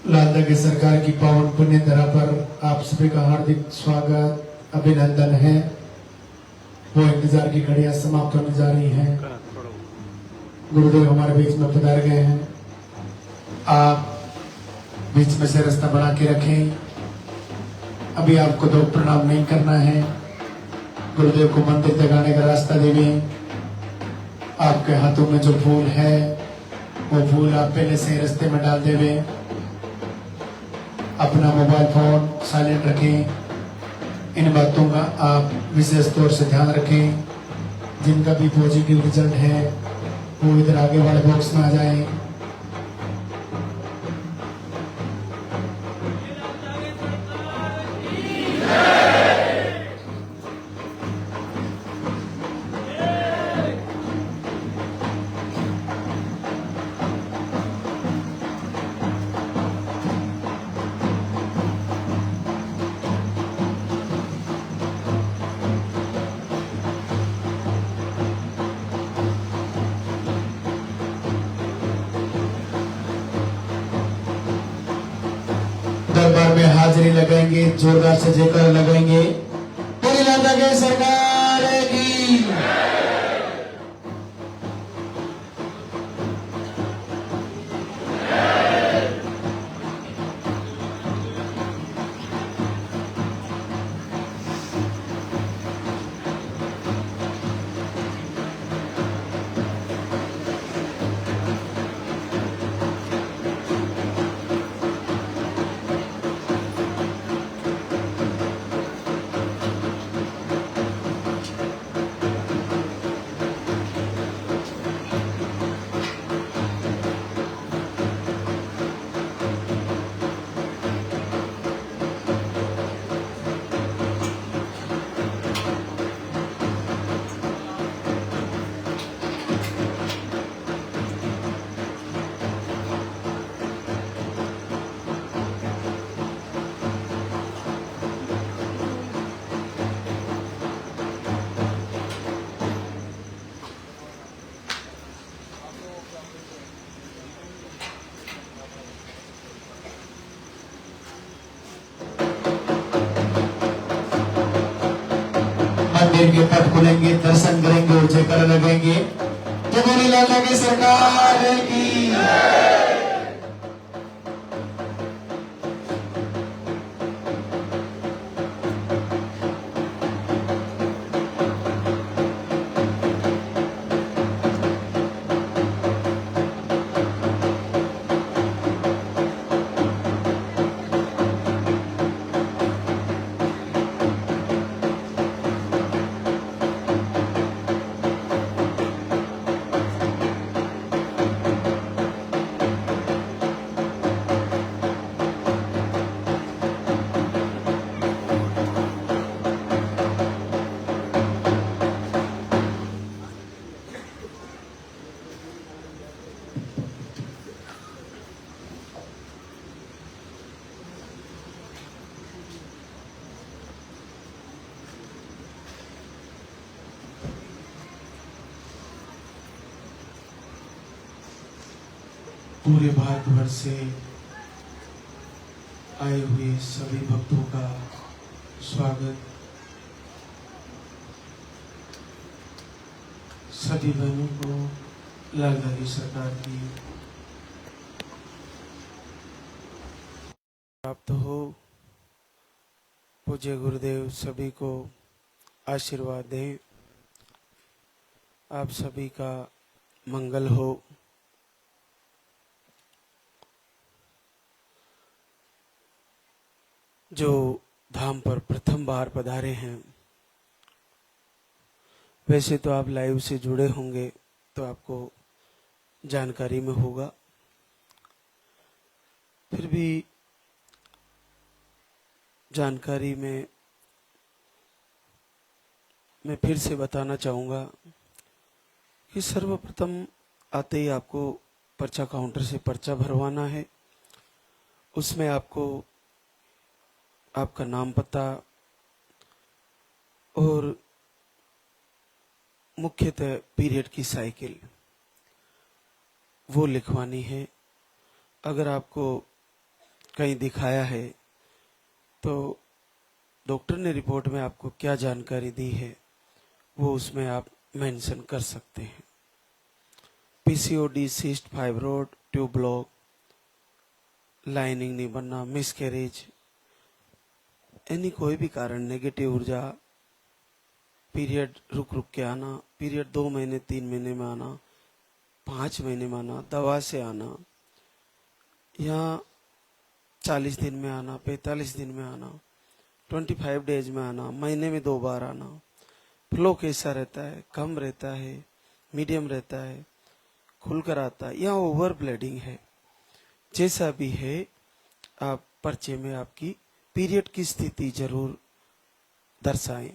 लालदा की सरकार की पावन पुण्य धरा पर आप सभी का हार्दिक स्वागत अभिनंदन है। वो इंतजार की घड़ियां समाप्त होने जा रही हैं। गुरुदेव हमारे बीच में पधार गए हैं। आप बीच में से रास्ता बना के रखें। अभी आपको दो प्रणाम नहीं करना है। गुरुदेव को मंदिर तक आने का रास्ता देवे। आपके हाथों में जो फूल है वो फूल आप पहले से रास्ते में डाल देवे। अपना मोबाइल फोन साइलेंट रखें। इन बातों का आप विशेष तौर से ध्यान रखें। जिनका भी पॉजिटिव रिजल्ट है वो इधर आगे वाले बॉक्स में आ जाए। दरबार में हाजिरी लगाएंगे, जोरदार से जयकार लगाएंगे। पूरी लालदा की सरकार की। मंदिर के पट खुलेंगे, दर्शन करेंगे और जयकार लगाएंगे। जय बोले लालदा की सरकार की। पूरे भारतवर्ष से आए हुए सभी भक्तों का स्वागत। सभी बहनों को लालदा की सरकार की प्राप्त हो। पूज्य गुरुदेव सभी को आशीर्वाद दें। आप सभी का मंगल हो। जो धाम पर प्रथम बार पधारे हैं, वैसे तो आप लाइव से जुड़े होंगे तो आपको जानकारी में होगा, फिर भी जानकारी में मैं फिर से बताना चाहूँगा कि सर्वप्रथम आते ही आपको पर्चा काउंटर से पर्चा भरवाना है। उसमें आपको आपका नाम, पता और मुख्यतः पीरियड की साइकिल वो लिखवानी है। अगर आपको कहीं दिखाया है तो डॉक्टर ने रिपोर्ट में आपको क्या जानकारी दी है वो उसमें आप मेंशन कर सकते हैं। PCOD, cyst fibroid, tube block, lining नहीं बनना, मिसकैरेज, यानी कोई भी कारण, नेगेटिव ऊर्जा, पीरियड रुक रुक के आना, पीरियड 2 महीने 3 महीने में आना, 5 महीने में आना, दवा से आना, या 40 दिन में आना, 45 दिन में आना, 25 डेज में आना, महीने में 2 बार आना, फ्लो कैसा रहता है, कम रहता है, मीडियम रहता है, खुलकर आता है या ओवर ब्लीडिंग है, जैसा भी है आप पर्चे में आपकी पीरियड की स्थिति जरूर दर्शाएं।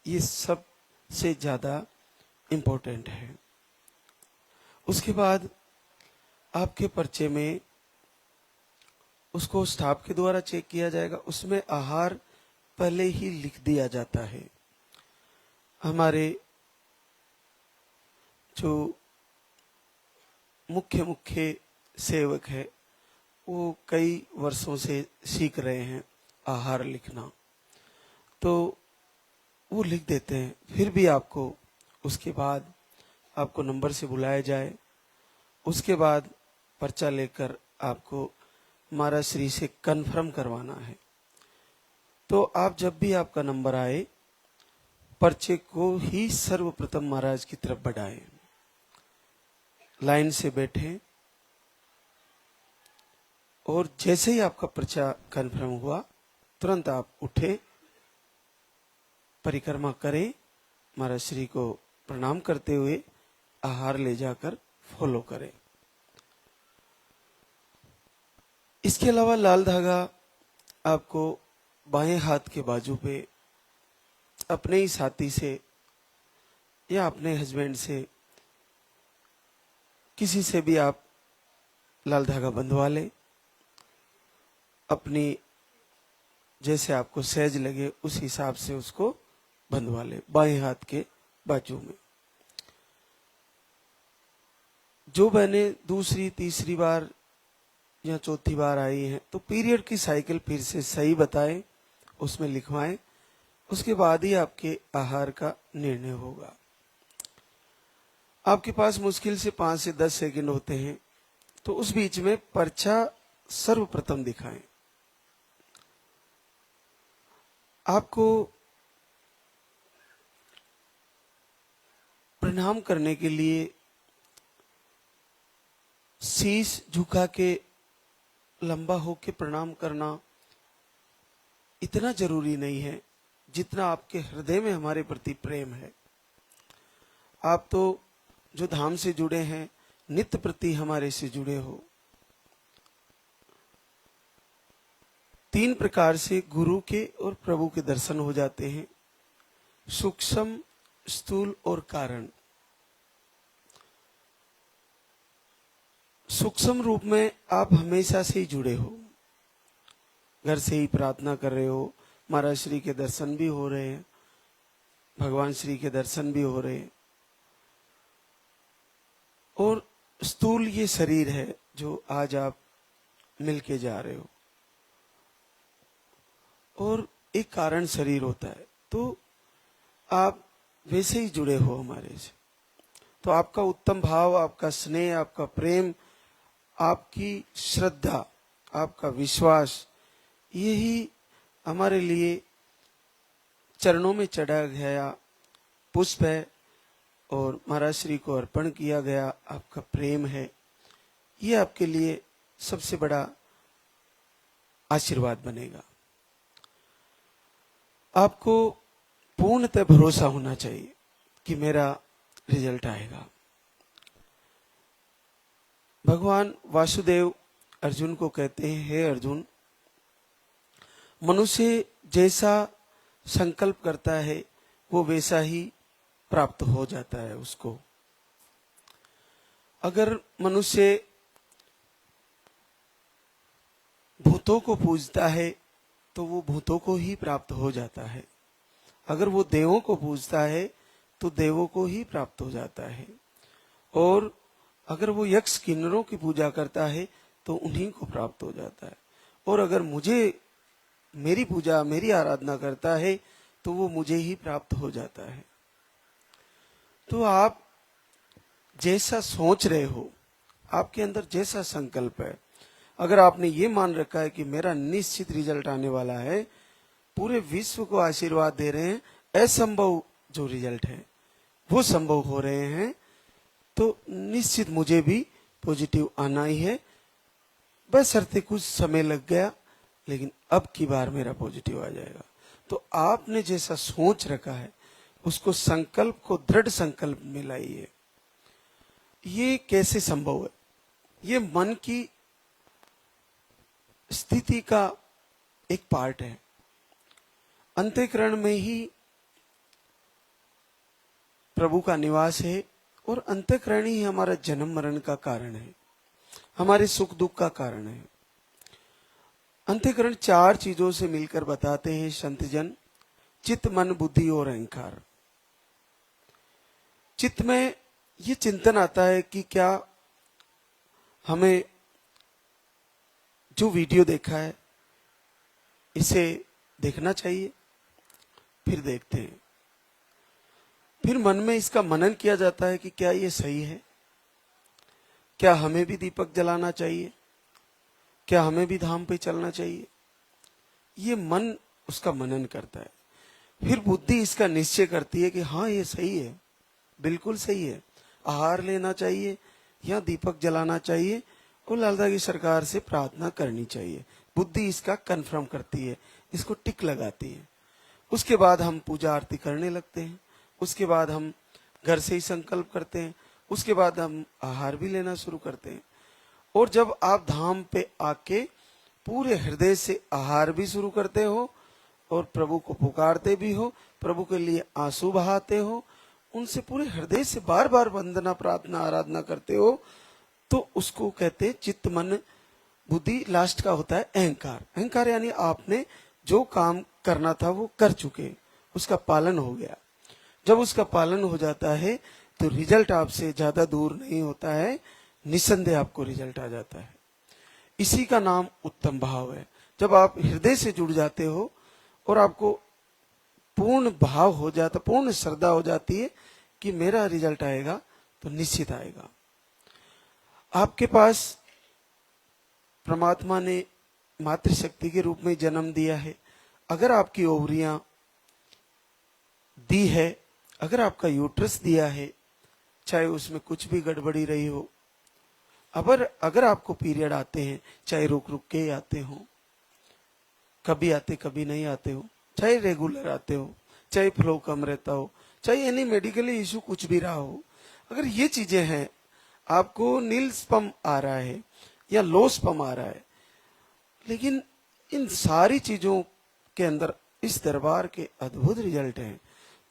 ये सबसे ज्यादा इम्पोर्टेंट है। उसके बाद आपके पर्चे में उसको स्टाफ के द्वारा चेक किया जाएगा। उसमें आहार पहले ही लिख दिया जाता है। हमारे जो मुख्य सेवक है वो कई वर्षों से सीख रहे हैं आहार लिखना, तो वो लिख देते हैं। फिर भी आपको उसके बाद आपको नंबर से बुलाया जाए, उसके बाद पर्चा लेकर आपको महाराज श्री से कंफर्म करवाना है। तो आप जब भी आपका नंबर आए पर्चे को ही सर्वप्रथम महाराज की तरफ बढ़ाएं, लाइन से बैठें और जैसे ही आपका पर्चा कंफर्म हुआ तुरंत आप उठे, परिक्रमा करें, महाराज श्री को प्रणाम करते हुए आहार ले जाकर फॉलो करें। इसके अलावा लाल धागा आपको बाएं हाथ के बाजू पे अपने ही साथी से या अपने हस्बैंड से किसी से भी आप लाल धागा बंधवा लें, अपनी जैसे आपको सहज लगे उस हिसाब से उसको बंधवा ले बाएं हाथ के बाजू में। जो बहने दूसरी तीसरी बार या चौथी बार आई हैं तो पीरियड की साइकिल फिर से सही बताएं, उसमें लिखवाएं, उसके बाद ही आपके आहार का निर्णय होगा। आपके पास मुश्किल से 5 से 10 सेकंड होते हैं, तो उस बीच में पर्चा सर्वप्रथम दिखाएं। आपको प्रणाम करने के लिए शीश झुका के लंबा होके प्रणाम करना इतना जरूरी नहीं है जितना आपके हृदय में हमारे प्रति प्रेम है। आप तो जो धाम से जुड़े हैं, नित्य प्रति हमारे से जुड़े हो। 3 प्रकार से गुरु के और प्रभु के दर्शन हो जाते हैं, सूक्ष्म, स्थूल और कारण। सूक्ष्म रूप में आप हमेशा से ही जुड़े हो, घर से ही प्रार्थना कर रहे हो, महाराज श्री के दर्शन भी हो रहे हैं, भगवान श्री के दर्शन भी हो रहे हैं। और स्थूल ये शरीर है जो आज आप मिलके जा रहे हो, और एक कारण शरीर होता है, तो आप वैसे ही जुड़े हो हमारे से। तो आपका उत्तम भाव, आपका स्नेह, आपका प्रेम, आपकी श्रद्धा, आपका विश्वास, यही हमारे लिए चरणों में चढ़ा गया पुष्प है और महाराज श्री को अर्पण किया गया आपका प्रेम है। ये आपके लिए सबसे बड़ा आशीर्वाद बनेगा। आपको पूर्णतः भरोसा होना चाहिए कि मेरा रिजल्ट आएगा। भगवान वासुदेव अर्जुन को कहते हैं, हे अर्जुन, मनुष्य जैसा संकल्प करता है वो वैसा ही प्राप्त हो जाता है उसको। अगर मनुष्य भूतों को पूजता है तो वो भूतों को ही प्राप्त हो जाता है। अगर वो देवों को पूजता है तो देवों को ही प्राप्त हो जाता है, और अगर वो यक्ष किन्नरों की पूजा करता है तो उन्हीं को प्राप्त हो जाता है, और अगर मुझे मेरी पूजा मेरी आराधना करता है तो वो मुझे ही प्राप्त हो जाता है। तो आप जैसा सोच रहे हो, आपके अंदर जैसा संकल्प है, अगर आपने ये मान रखा है कि मेरा निश्चित रिजल्ट आने वाला है, पूरे विश्व को आशीर्वाद दे रहे हैं, असंभव जो रिजल्ट है वो संभव हो रहे हैं, तो निश्चित मुझे भी पॉजिटिव आना ही है। बशर्ते कुछ समय लग गया, लेकिन अब की बार मेरा पॉजिटिव आ जाएगा। तो आपने जैसा सोच रखा है उसको संकल्प को दृढ़ संकल्प में लाइए। ये कैसे संभव है? ये मन की स्थिति का एक पार्ट है। अंतःकरण में ही प्रभु का निवास है, और अंतःकरण ही हमारा जन्म मरण का कारण है, हमारे सुख दुख का कारण है। अंतःकरण 4 चीजों से मिलकर बताते हैं संतजन, चित्त मन बुद्धि और अहंकार। चित्त में ये चिंतन आता है कि क्या हमें जो वीडियो देखा है इसे देखना चाहिए, फिर देखते हैं। फिर मन में इसका मनन किया जाता है कि क्या ये सही है, क्या हमें भी दीपक जलाना चाहिए, क्या हमें भी धाम पे चलना चाहिए। ये मन उसका मनन करता है। फिर बुद्धि इसका निश्चय करती है कि हाँ ये सही है, बिल्कुल सही है, आहार लेना चाहिए या दीपक जलाना चाहिए और लालदा की सरकार से प्रार्थना करनी चाहिए। बुद्धि इसका कंफर्म करती है, इसको टिक लगाती है। उसके बाद हम पूजा आरती करने लगते हैं, उसके बाद हम घर से ही संकल्प करते हैं, उसके बाद हम आहार भी लेना शुरू करते हैं। और जब आप धाम पे आके पूरे हृदय से आहार भी शुरू करते हो और प्रभु को पुकारते भी हो, प्रभु के लिए आंसू बहाते हो, उनसे पूरे हृदय से बार बार वंदना प्रार्थना आराधना करते हो, तो उसको कहते हैं चित्त मन बुद्धि। लास्ट का होता है अहंकार। अहंकार यानी आपने जो काम करना था वो कर चुके, उसका पालन हो गया। जब उसका पालन हो जाता है तो रिजल्ट आपसे ज्यादा दूर नहीं होता है, निसंदेह आपको रिजल्ट आ जाता है। इसी का नाम उत्तम भाव है। जब आप हृदय से जुड़ जाते हो और आपको पूर्ण भाव हो जाता, पूर्ण श्रद्धा हो जाती है कि मेरा रिजल्ट आएगा, तो निश्चित आएगा। आपके पास परमात्मा ने मातृशक्ति के रूप में जन्म दिया है। अगर आपकी ओवरियां दी है, अगर आपका यूट्रस दिया है, चाहे उसमें कुछ भी गड़बड़ी रही हो, अगर आपको पीरियड आते हैं, चाहे रुक रुक के आते हो, कभी आते कभी नहीं आते हो, चाहे रेगुलर आते हो, चाहे फ्लो कम रहता हो, चाहे एनी मेडिकली इश्यू कुछ भी रहा हो, अगर ये चीजें हैं, आपको नील स्पम आ रहा है या लो स्पम आ रहा है, लेकिन इन सारी चीजों के अंदर इस दरबार के अद्भुत रिजल्ट हैं,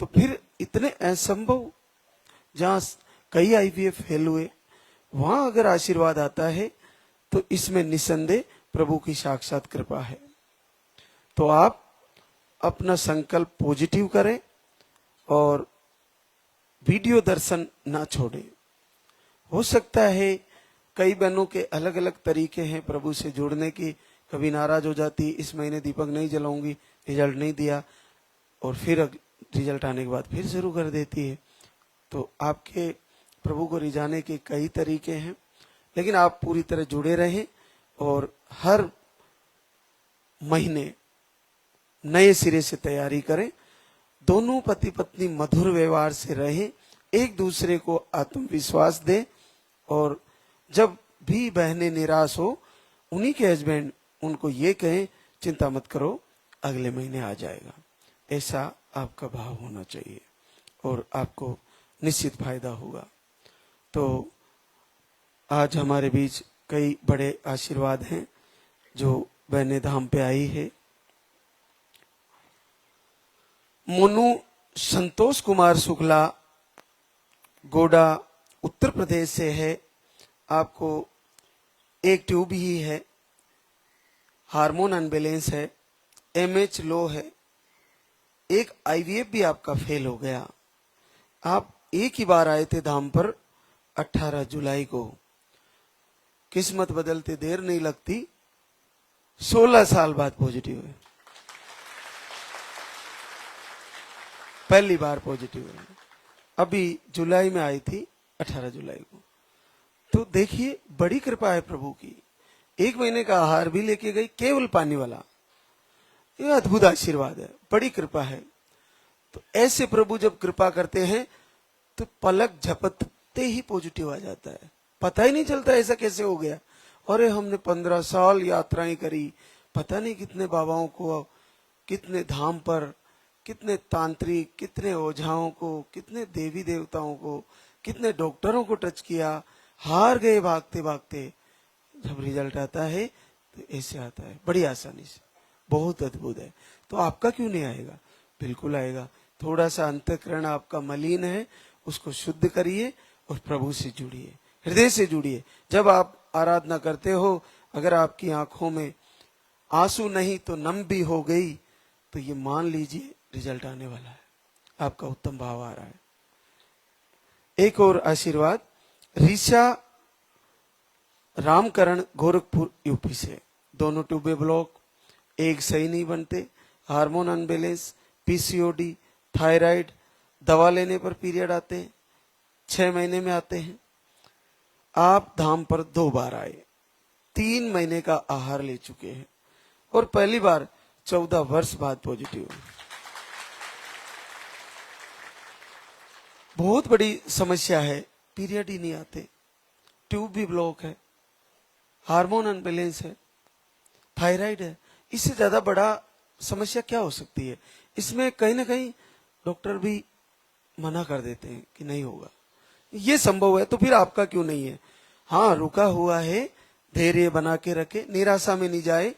तो फिर इतने असंभव, जहां कई आईवीएफ फेल हुए, वहां अगर आशीर्वाद आता है तो इसमें निसंदेह प्रभु की साक्षात कृपा है। तो आप अपना संकल्प पॉजिटिव करें और वीडियो दर्शन ना छोड़ें। हो सकता है कई बहनों के अलग अलग तरीके हैं प्रभु से जुड़ने की, कभी नाराज हो जाती, इस महीने दीपक नहीं जलाऊंगी, रिजल्ट नहीं दिया, और फिर रिजल्ट आने के बाद फिर शुरू कर देती है। तो आपके प्रभु को रिझाने के कई तरीके हैं, लेकिन आप पूरी तरह जुड़े रहें और हर महीने नए सिरे से तैयारी करें। दोनों पति पत्नी मधुर व्यवहार से रहें, एक दूसरे को आत्मविश्वास दें, और जब भी बहनें निराश हो, उन्हीं के हस्बैंड उनको ये कहें चिंता मत करो, अगले महीने आ जाएगा। ऐसा आपका भाव होना चाहिए और आपको निश्चित फायदा होगा। तो आज हमारे बीच कई बड़े आशीर्वाद हैं जो बहने धाम पे आई है। मोनू संतोष कुमार शुक्ला गोडा उत्तर प्रदेश से है। आपको एक ट्यूब ही है, हार्मोन अनबैलेंस है, एमएच लो है, एक आईवीएफ भी आपका फेल हो गया, आप एक ही बार आए थे धाम पर 18 जुलाई को। किस्मत बदलते देर नहीं लगती, 16 साल बाद पॉजिटिव है, पहली बार पॉजिटिव है। अभी जुलाई में आई थी, 18 जुलाई को। तो देखिए बड़ी कृपा है प्रभु की। 1 महीने का आहार भी लेके गई, केवल पानी वाला। ये अद्भुत आशीर्वाद है, बड़ी कृपा है। तो ऐसे प्रभु जब कृपा करते हैं तो पलक झपकते ही पॉजिटिव आ जाता है, पता ही नहीं चलता ऐसा कैसे हो गया। अरे हमने 15 साल यात्राएं करी, पता नहीं कितने बाबाओं को, कितने धाम पर, कितने तांत्रिक, कितने ओझाओं को, कितने देवी देवताओं को, कितने डॉक्टरों को टच किया, हार गए भागते भागते। जब रिजल्ट आता है तो ऐसे आता है, बड़ी आसानी से, बहुत अद्भुत है। तो आपका क्यों नहीं आएगा? बिल्कुल आएगा। थोड़ा सा अंतःकरण आपका मलिन है, उसको शुद्ध करिए और प्रभु से जुड़िए, हृदय से जुड़िए। जब आप आराधना करते हो, अगर आपकी आंखों में आंसू नहीं तो नम भी हो गई, तो ये मान लीजिए रिजल्ट आने वाला है, आपका उत्तम भाव आ रहा है। एक और आशीर्वाद, ऋषा रामकरण गोरखपुर यूपी से। दोनों ट्यूबे ब्लॉक, एक सही नहीं बनते, हार्मोन अनबैलेंस, पीसीओडी, थायराइड, दवा लेने पर पीरियड आते हैं, 6 महीने में आते हैं। आप धाम पर 2 बार आए, 3 महीने का आहार ले चुके हैं और पहली बार 14 वर्ष बाद पॉजिटिव। बहुत बड़ी समस्या है, पीरियड ही नहीं आते, ट्यूब भी ब्लॉक है, हार्मोन अनबैलेंस है, थायराइड है। इससे ज्यादा बड़ा समस्या क्या हो सकती है? इसमें कहीं ना कहीं डॉक्टर भी मना कर देते हैं कि नहीं होगा। ये संभव है तो फिर आपका क्यों नहीं है? हाँ, रुका हुआ है, धैर्य बना के रखे, निराशा में नहीं जाए।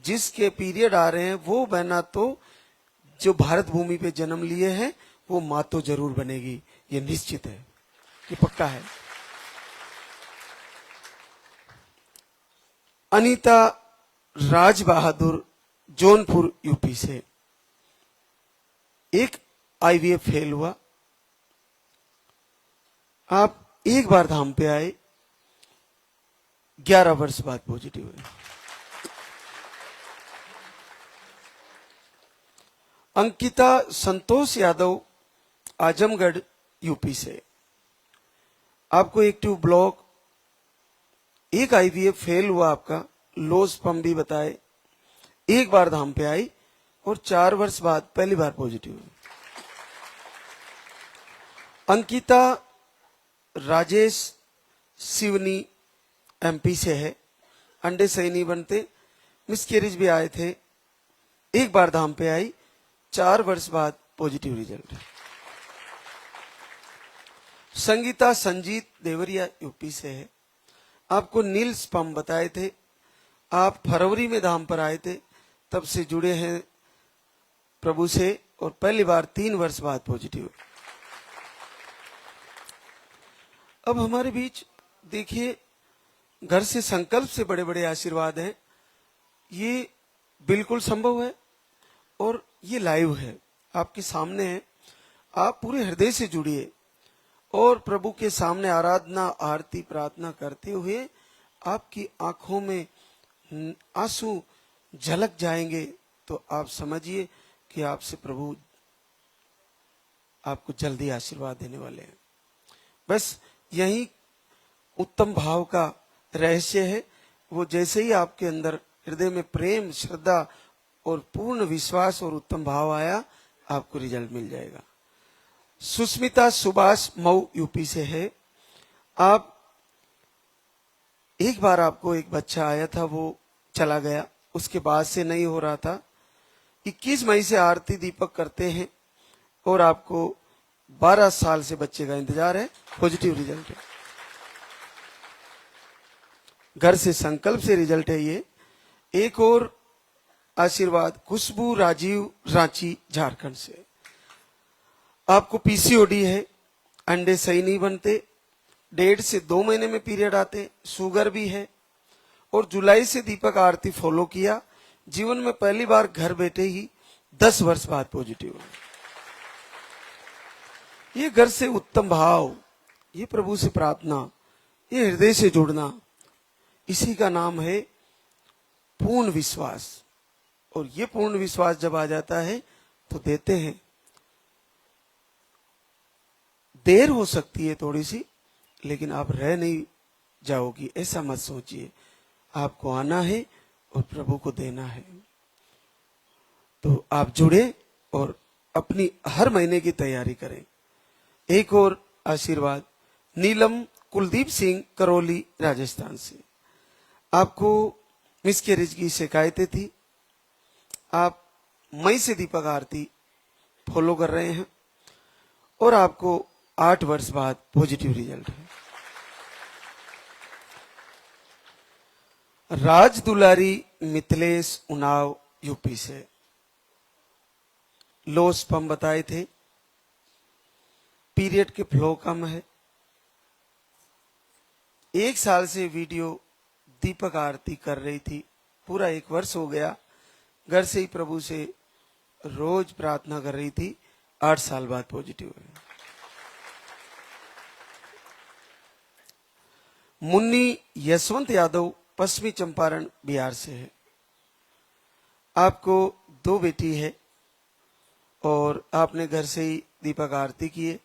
जिसके पीरियड आ रहे हैं वो बहना तो जो भारत भूमि पे जन्म लिए हैं वो माँ तो जरूर बनेगी, ये निश्चित है, ये पक्का है। अनीता राज बहादुर जौनपुर यूपी से। एक आईवीएफ फेल हुआ, आप एक बार धाम पे आए, 11 वर्ष बाद पॉजिटिव है। अंकिता संतोष यादव आजमगढ़ यूपी से। आपको एक ट्यूब ब्लॉक, एक आईवीएफ फेल हुआ आपका, लो स्पर्म भी बताए, एक बार धाम पे आई और 4 वर्ष बाद पहली बार पॉजिटिव है। अंकिता राजेश सिवनी एमपी से है, अंडे सही नहीं बनते, मिसकैरेज भी आए थे, एक बार धाम पे आई, 4 वर्ष बाद positive result. Sangeeta Sanjeet Deoria UP से है। आपको नील स्पर्म बताए थे, आप फरवरी में धाम पर आए थे, तब से जुड़े हैं प्रभु से और पहली बार 3 वर्ष बाद पॉजिटिव। अब हमारे बीच देखिए, घर से संकल्प से बड़े बड़े आशीर्वाद हैं, ये बिल्कुल संभव है और ये लाइव है, आपके सामने है। आप पूरे हृदय से जुड़िए और प्रभु के सामने आराधना, आरती, प्रार्थना करते हुए आपकी आंखों में आंसू झलक जाएंगे, तो आप समझिए कि आपसे प्रभु आपको जल्दी आशीर्वाद देने वाले हैं। बस यही उत्तम भाव का रहस्य है। वो जैसे ही आपके अंदर हृदय में प्रेम, श्रद्धा और पूर्ण विश्वास और उत्तम भाव आया, आपको रिजल्ट मिल जाएगा। सुस्मिता सुभाष मऊ यूपी से है। आप एक बार आपको एक बच्चा आया था, वो चला गया, उसके बाद से नहीं हो रहा था। 21 मई से आरती दीपक करते हैं और आपको 12 साल से बच्चे का इंतजार है, पॉजिटिव रिजल्ट है। घर से संकल्प से रिजल्ट है ये। एक और आशीर्वाद, खुशबू राजीव रांची झारखंड से। आपको पीसीओडी है, अंडे सही नहीं बनते, 1.5 से 2 महीने में पीरियड आते, शुगर भी है और जुलाई से दीपक आरती फॉलो किया, जीवन में पहली बार घर बैठे ही 10 वर्ष बाद पॉजिटिव। ये घर से उत्तम भाव, ये प्रभु से प्रार्थना, ये हृदय से जुड़ना, इसी का नाम है पूर्ण विश्वास। और ये पूर्ण विश्वास जब आ जाता है तो देते हैं। देर हो सकती है थोड़ी सी, लेकिन आप रह नहीं जाओगी, ऐसा मत सोचिए। आपको आना है और प्रभु को देना है। तो आप जुड़े और अपनी हर महीने की तैयारी करें। एक और आशीर्वाद, नीलम कुलदीप सिंह, करौली, राजस्थान से। आपको मिसकैरेज की शिकायतें थी, आप मई से दीपक आरती फॉलो कर रहे हैं और आपको 8 वर्ष बाद पॉजिटिव रिजल्ट है। राज दुलारी, मिथिलेश, उन्नाव, यूपी से। लो स्पर्म बताए थे, पीरियड के फ्लो कम है। 1 साल से वीडियो दीपक आरती कर रही थी, पूरा 1 वर्ष हो गया। घर से ही प्रभु से रोज प्रार्थना कर रही थी, 8 साल बाद पॉजिटिव है। मुन्नी यशवंत यादव, पश्चिमी चंपारण, बिहार से है। आपको 2 बेटी है और आपने घर से ही दीपक आरती किए,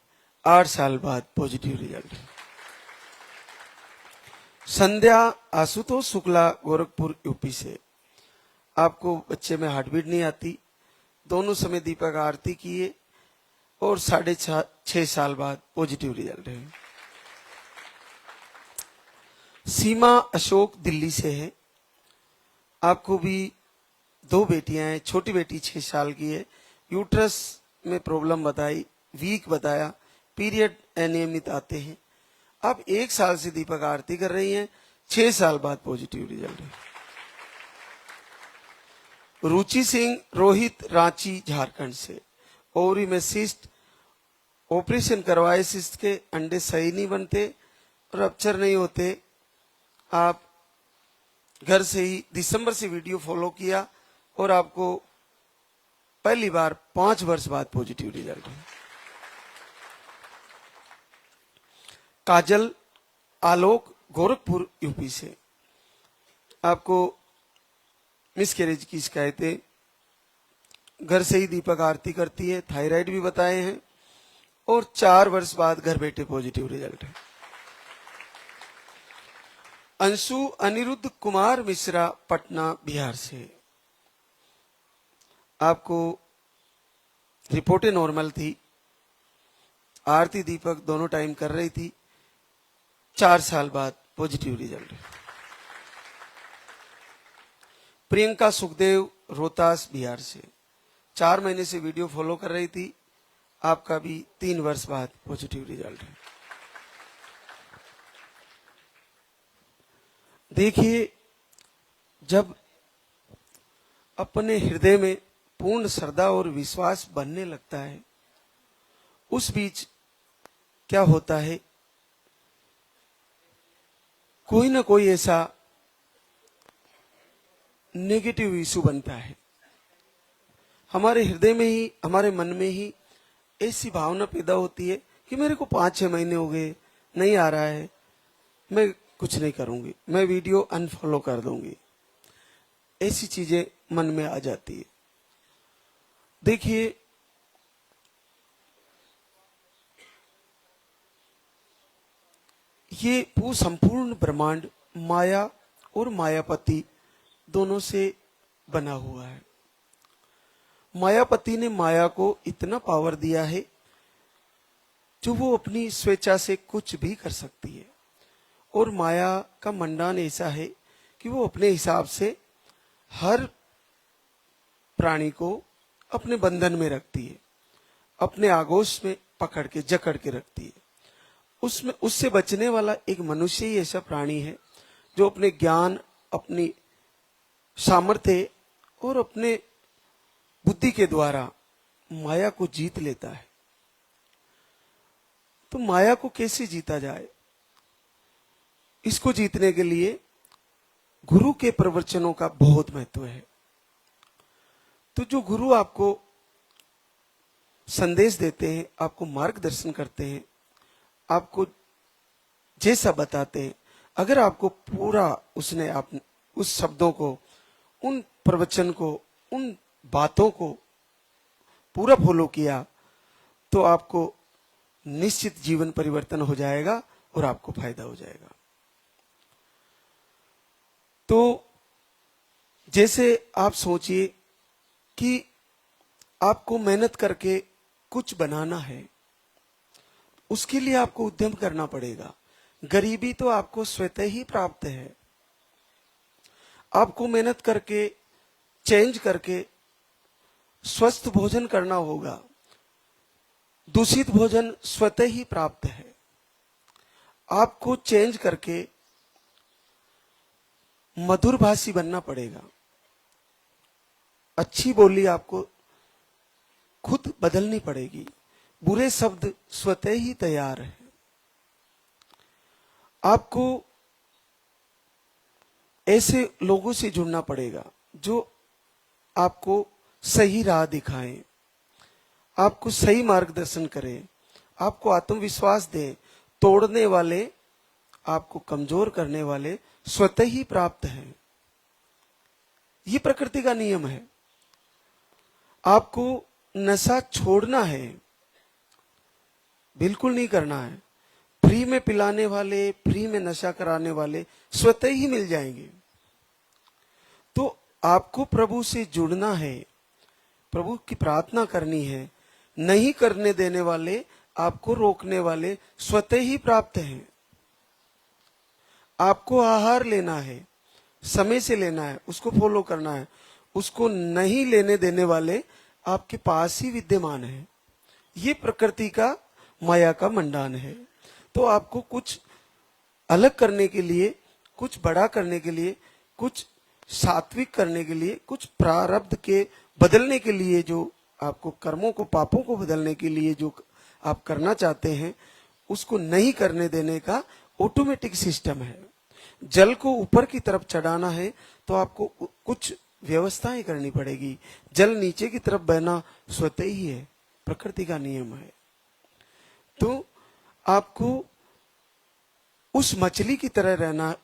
8 साल बाद पॉजिटिव रिजल्ट है। संध्या आशुतोष शुक्ला, गोरखपुर, यूपी से। आपको बच्चे में हार्टबीट नहीं आती, दोनों समय दीपक आरती किए और 6.5 साल बाद पॉजिटिव रिजल्ट है। सीमा अशोक, दिल्ली से है। आपको भी 2 बेटियां हैं, छोटी बेटी 6 साल की है, यूट्रस में प्रॉब्लम बताई, वीक बताया, पीरियड अनियमित आते हैं। आप 1 साल से दीपक आरती कर रही हैं, 6 साल बाद पॉजिटिव रिजल्ट है। रुचि सिंह, रोहित, रांची, झारखंड से। ओवरी में सिस्ट, ऑपरेशन करवाए, सिस्ट के अंडे सही नहीं बनते और अपचर नहीं होते। आप घर से ही दिसंबर से वीडियो फॉलो किया और आपको पहली बार 5 वर्ष बाद पॉजिटिव रिजल्ट है। काजल आलोक, गोरखपुर, यूपी से। आपको मिसकैरेज की शिकायतें, घर से ही दीपक आरती करती है, थायराइड भी बताए हैं और 4 वर्ष बाद घर बैठे पॉजिटिव रिजल्ट है। अंशु अनिरुद्ध कुमार मिश्रा, पटना, बिहार से। आपको रिपोर्टें नॉर्मल थी, आरती दीपक दोनों टाइम कर रही थी, 4 साल बाद पॉजिटिव रिजल्ट है। प्रियंका सुखदेव, रोहतास, बिहार से। 4 महीने से वीडियो फॉलो कर रही थी, आपका भी 3 वर्ष बाद पॉजिटिव रिजल्ट है। देखिए, जब अपने हृदय में पूर्ण श्रद्धा और विश्वास बनने लगता है, उस बीच क्या होता है, कोई ना कोई ऐसा नेगेटिव इशू बनता है। हमारे हृदय में ही, हमारे मन में ही ऐसी भावना पैदा होती है कि मेरे को 5-6 महीने हो गए, नहीं आ रहा है, मैं कुछ नहीं करूंगी, मैं वीडियो अनफॉलो कर दूंगी। ऐसी चीजें मन में आ जाती है। देखिए, ये संपूर्ण ब्रह्मांड माया और मायापति दोनों से बना हुआ है। मायापति ने माया को इतना पावर दिया है जो वो अपनी स्वेच्छा से कुछ भी कर सकती है, और माया का मंडान ऐसा है कि वो अपने हिसाब से हर प्राणी को अपने बंधन में रखती है, अपने आगोश में पकड़ के जकड़ के रखती है। उसमें उससे बचने वाला एक मनुष्य ही ऐसा प्राणी है जो अपने ज्ञान, अपनी सामर्थ्य और अपने बुद्धि के द्वारा माया को जीत लेता है। तो माया को कैसे जीता जाए, इसको जीतने के लिए गुरु के प्रवचनों का बहुत महत्व है। तो जो गुरु आपको संदेश देते हैं, आपको मार्गदर्शन करते हैं, आपको जैसा बताते हैं, अगर आपको पूरा उसने आप उस शब्दों को, उन प्रवचन को, उन बातों को पूरा फॉलो किया तो आपको निश्चित जीवन परिवर्तन हो जाएगा और आपको फायदा हो जाएगा। तो जैसे आप सोचिए कि आपको मेहनत करके कुछ बनाना है, उसके लिए आपको उद्यम करना पड़ेगा। गरीबी तो आपको स्वतः ही प्राप्त है। आपको मेहनत करके, चेंज करके स्वस्थ भोजन करना होगा। दूषित भोजन स्वतः ही प्राप्त है। आपको चेंज करके मधुरभाषी बनना पड़ेगा। अच्छी बोली आपको खुद बदलनी पड़ेगी। बुरे शब्द स्वतः ही तैयार है। आपको ऐसे लोगों से जुड़ना पड़ेगा जो आपको सही राह दिखाएं, आपको सही मार्गदर्शन करें, आपको आत्मविश्वास दें। तोड़ने वाले, आपको कमजोर करने वाले स्वतः ही प्राप्त हैं। ये प्रकृति का नियम है। आपको नशा छोड़ना है, बिल्कुल नहीं करना है। फ्री में पिलाने वाले, फ्री में नशा कराने वाले स्वतः ही मिल जाएंगे। तो आपको प्रभु से जुड़ना है, प्रभु की प्रार्थना करनी है। नहीं करने देने वाले, आपको रोकने वाले स्वतः ही प्राप्त हैं। आपको आहार लेना है, समय से लेना है, उसको फॉलो करना है। उसको नहीं लेने देने वाले आपके पास ही विद्यमान है। ये प्रकृति का, माया का मंडान है। तो आपको कुछ अलग करने के लिए, कुछ बड़ा करने के लिए, कुछ सात्विक करने के लिए, कुछ प्रारब्ध के बदलने के लिए, जो आपको कर्मों को, पापों को बदलने के लिए जो आप करना चाहते हैं, उसको नहीं करने देने का ऑटोमेटिक सिस्टम है। जल को ऊपर की तरफ चढ़ाना है तो आपको कुछ व्यवस्थाएं करनी पड़ेगी। जल नीचे की तरफ बहना स्वतः ही है, प्रकृति का नियम है। तो आपको उस मछली की तरह रहना,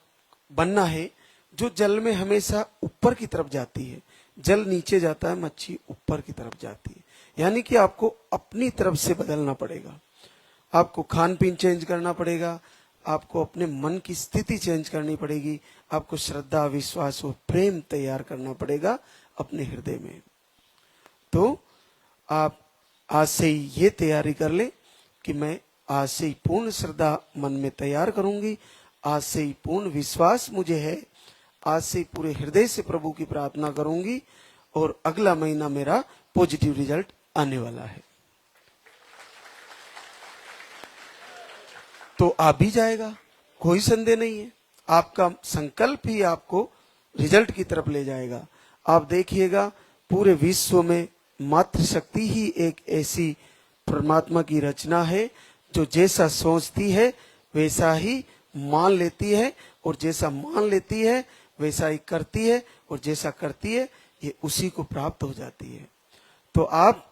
बनना है जो जल में हमेशा ऊपर की तरफ जाती है। जल नीचे जाता है, मच्छी ऊपर की तरफ जाती है। यानी कि आपको अपनी तरफ से बदलना पड़ेगा। आपको खान पीन चेंज करना पड़ेगा, आपको अपने मन की स्थिति चेंज करनी पड़ेगी, आपको श्रद्धा, विश्वास और प्रेम तैयार करना पड़ेगा अपने हृदय में। तो आप आज से ही ये तैयारी कर ले कि मैं आज से ही पूर्ण श्रद्धा मन में तैयार करूंगी, आज से ही पूर्ण विश्वास मुझे है, आज से ही पूरे हृदय से प्रभु की प्रार्थना करूंगी और अगला महीना मेरा पॉजिटिव रिजल्ट आने वाला है। तो आ भी जाएगा, कोई संदेह नहीं है। आपका संकल्प ही आपको रिजल्ट की तरफ ले जाएगा। आप देखिएगा, पूरे विश्व में मातृशक्ति ही एक ऐसी परमात्मा की रचना है जो जैसा सोचती है वैसा ही मान लेती है, और जैसा मान लेती है वैसा ही करती है, और जैसा करती है ये उसी को प्राप्त हो जाती है। तो आप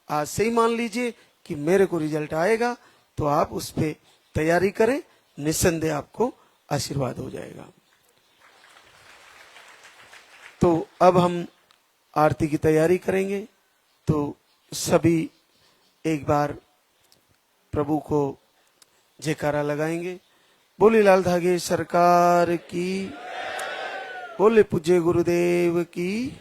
आज से ही मान लीजिए कि मेरे को रिजल्ट आएगा, तो आप उस पर तैयारी करें, निस्संदेह आपको आशीर्वाद हो जाएगा। तो अब हम आरती की तैयारी करेंगे। तो सभी एक बार प्रभु को जयकारा लगाएंगे। बोले लाल धागे सरकार की, बोले पूज्य गुरुदेव की।